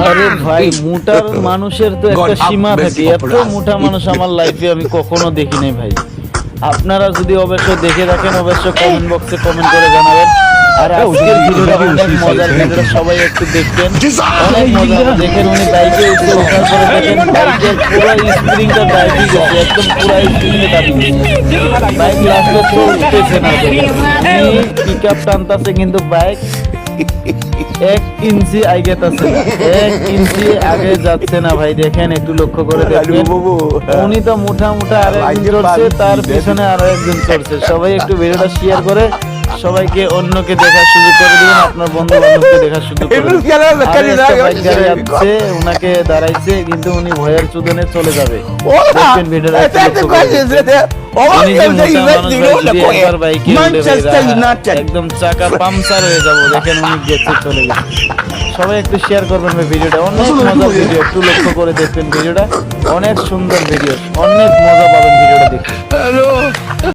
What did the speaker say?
আরে ভাই মোটার মানুষের তো একটা সীমা থাকে, এত মোটা মানুষ আমার লাইফে আমি কখনো দেখি নাই ভাই। আপনারা যদি অবশ্য দেখে থাকেন অবশ্যই কমেন্ট বক্সে কমেন্ট করে জানাবেন। আর আজকের ভিডিওটা অনেক মজার, ভিডিওটা সবাই একটু দেখবেন, অনেক মজা। দেখেন উনি বাইকে উঠে ওঠার পরে দেখেন বাইকের পুরো স্প্রিংটা দাঁড়িয়ে গেছে, একদম পুরো স্প্রিংয়ে দাঁড়িয়ে গেছে, বাইক লাস্টে তো উঠতেছে না। দেখেন উনি পিক আপ টানতেছে কিন্তু বাইক 1 ইঞ্চি আগে যাচ্ছে না, 1 ইঞ্চি আগে যাচ্ছে না ভাই। দেখেন একটু লক্ষ্য করে দেখেন, উনি তো মোটা আরেকজন চড়ছে, তার পিছনে আরো একজন চড়ছে। সবাই একটু ভিডিওটা শেয়ার করে সবাইকে অন্যকে দেখার সুযোগ করে দিবেন, আপনার বন্ধু বান্ধবকে দেখার সুযোগ করে দিবেন। যাচ্ছে উনাকে দাঁড়াইছে কিন্তু উনি ভয়ের চুদনে চলে যাবে। দেখবেন ভিডিওটা একদম চাকা পাংচার হয়ে যাবো। দেখেন উনি গেছে, চলে গেছে। সবাই একটু শেয়ার করবেন ভিডিওটা, অনেক মজার ভিডিও, একটু লক্ষ্য করে দেখবেন ভিডিওটা, অনেক সুন্দর ভিডিও, অনেক মজা পাবেন ভিডিওটা দেখে।